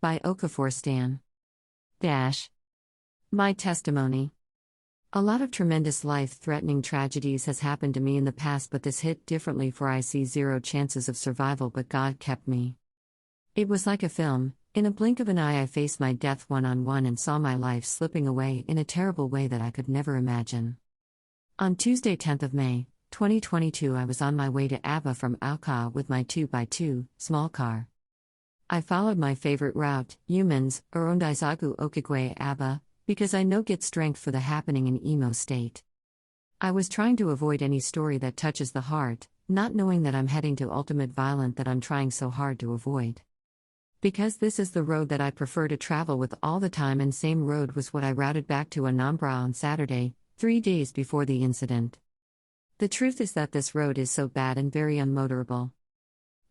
By Okafor Stan. Dash. My testimony. A lot of tremendous life-threatening tragedies has happened to me in the past, but this hit differently, for I see zero chances of survival, but God kept me. It was like a film. In a blink of an eye I faced my death one-on-one and saw my life slipping away in a terrible way that I could never imagine. On Tuesday 10th of May, 2022 I was on my way to Aba from Alca with my 2x2 small car. I followed my favorite route, Humans, OsazuwaAkonedo Aba, because I know get strength for the happening in emo state. I was trying to avoid any story that touches the heart, not knowing that I'm heading to ultimate violence that I'm trying so hard to avoid. Because this is the road that I prefer to travel with all the time, and same road was what I routed back to Anambra on Saturday, 3 days before the incident. The truth is that this road is so bad and very unmotorable.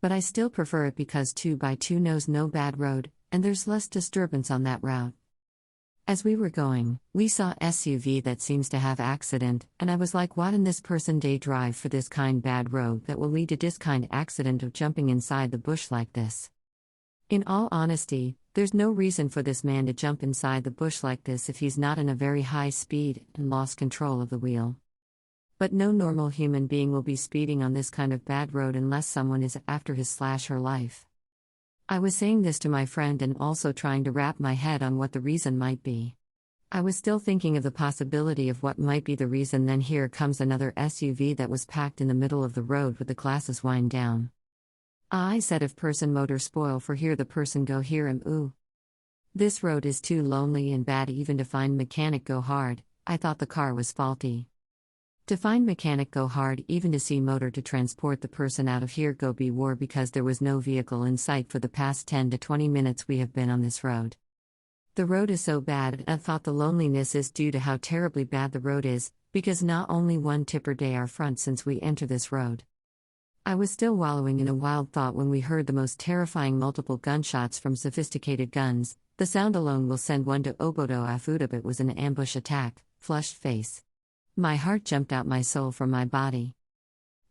But I still prefer it because 2x2 knows no bad road, and there's less disturbance on that route. As we were going, we saw SUV that seems to have accident, and I was like, what in this person day drive for this kind bad road that will lead to this kind accident of jumping inside the bush like this? In all honesty, there's no reason for this man to jump inside the bush like this if he's not in a very high speed and lost control of the wheel. But no normal human being will be speeding on this kind of bad road unless someone is after his/her life. I was saying this to my friend and also trying to wrap my head on what the reason might be. I was still thinking of the possibility of what might be the reason, then here comes another SUV that was packed in the middle of the road with the glasses wind down. I said, if person motor spoil for here, the person go hear him. Ooh. This road is too lonely and bad even to find mechanic go hard. I thought the car was faulty. To find mechanic go hard, even to see motor to transport the person out of here go be war, because there was no vehicle in sight for the past 10 to 20 minutes we have been on this road. The road is so bad, and I thought the loneliness is due to how terribly bad the road is, because not only one tipper day our front since we enter this road. I was still wallowing in a wild thought when we heard the most terrifying multiple gunshots from sophisticated guns. The sound alone will send one to Obodo Afuda. It was an ambush attack, flushed face. My heart jumped out my soul from my body.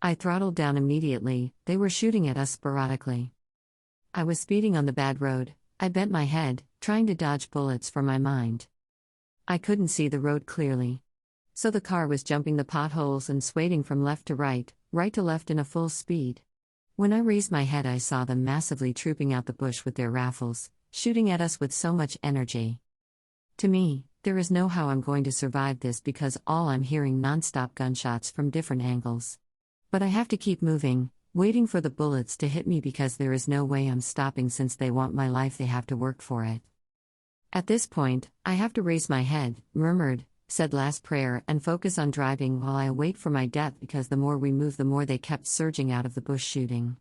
I throttled down immediately. They were shooting at us sporadically. I was speeding on the bad road. I bent my head, trying to dodge bullets from my mind. I couldn't see the road clearly. So the car was jumping the potholes and swaying from left to right to left in a full speed. When I raised my head, I saw them massively trooping out the bush with their rifles, shooting at us with so much energy. To me, there is no how I'm going to survive this, because all I'm hearing non-stop gunshots from different angles. But I have to keep moving, waiting for the bullets to hit me, because there is no way I'm stopping. Since they want my life, they have to work for it. At this point, I have to raise my head, murmured, said last prayer, and focus on driving while I wait for my death, because the more we move, the more they kept surging out of the bush shooting.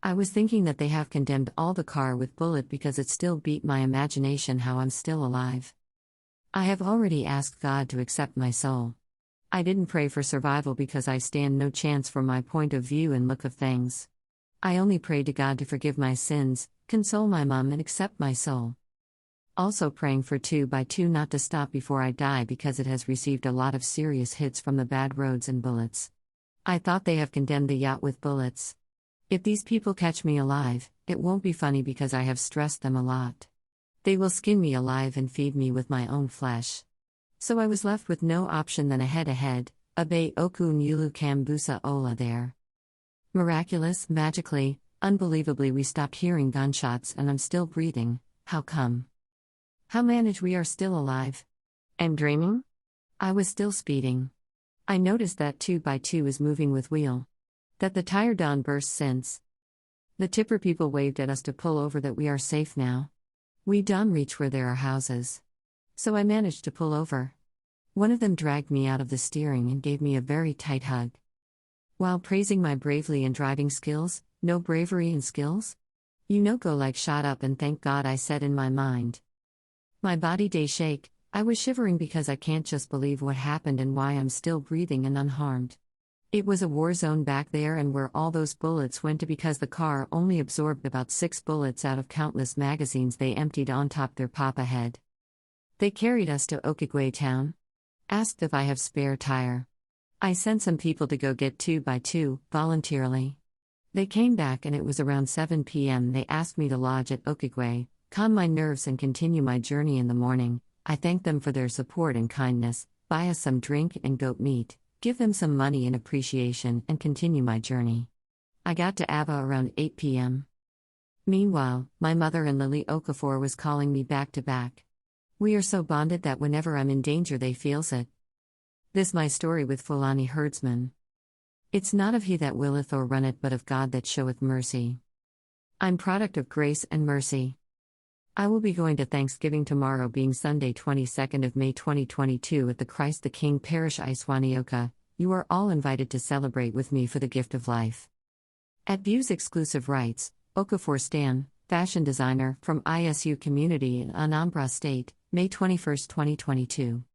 I was thinking that they have condemned all the car with bullet, because it still beat my imagination how I'm still alive. I have already asked God to accept my soul. I didn't pray for survival because I stand no chance from my point of view and look of things. I only prayed to God to forgive my sins, console my mom, and accept my soul. Also praying for 2x2 not to stop before I die, because it has received a lot of serious hits from the bad roads and bullets. I thought they have condemned the yacht with bullets. If these people catch me alive, it won't be funny, because I have stressed them a lot. They will skin me alive and feed me with my own flesh. So I was left with no option than a head-to-head, abe oku nyulu kambusa ola there. Miraculous, magically, unbelievably, we stopped hearing gunshots and I'm still breathing. How come? How manage we are still alive? I'm dreaming? I was still speeding. I noticed that 2x2 is moving with wheel. That the tire don burst since. The tipper people waved at us to pull over, that we are safe now. We don't reach where there are houses. So I managed to pull over. One of them dragged me out of the steering and gave me a very tight hug. While praising my bravely and driving skills, no bravery and skills? Go like shot up, and thank God, I said in my mind. My body day shake. I was shivering because I can't just believe what happened and why I'm still breathing and unharmed. It was a war zone back there, and where all those bullets went to, because the car only absorbed about 6 bullets out of countless magazines they emptied on top their papa head. They carried us to Okigwe town. Asked if I have spare tire. I sent some people to go get 2x2, voluntarily. They came back and it was around 7 p.m. They asked me to lodge at Okigwe, calm my nerves and continue my journey in the morning. I thank them for their support and kindness, buy us some drink and goat meat, give them some money in appreciation, and continue my journey. I got to Ava around 8 p.m. Meanwhile, my mother and Lily Okafor was calling me back to back. We are so bonded that whenever I'm in danger they feels it. This my story with Fulani herdsman. It's not of he that willeth or runneth but of God that showeth mercy. I'm product of grace and mercy. I will be going to Thanksgiving tomorrow being Sunday 22nd of May 2022 at the Christ the King Parish Iswanioka. You are all invited to celebrate with me for the gift of life. At Views Exclusive Rights, Okafor Stan, fashion designer from ISU community in Anambra State, May 21, 2022.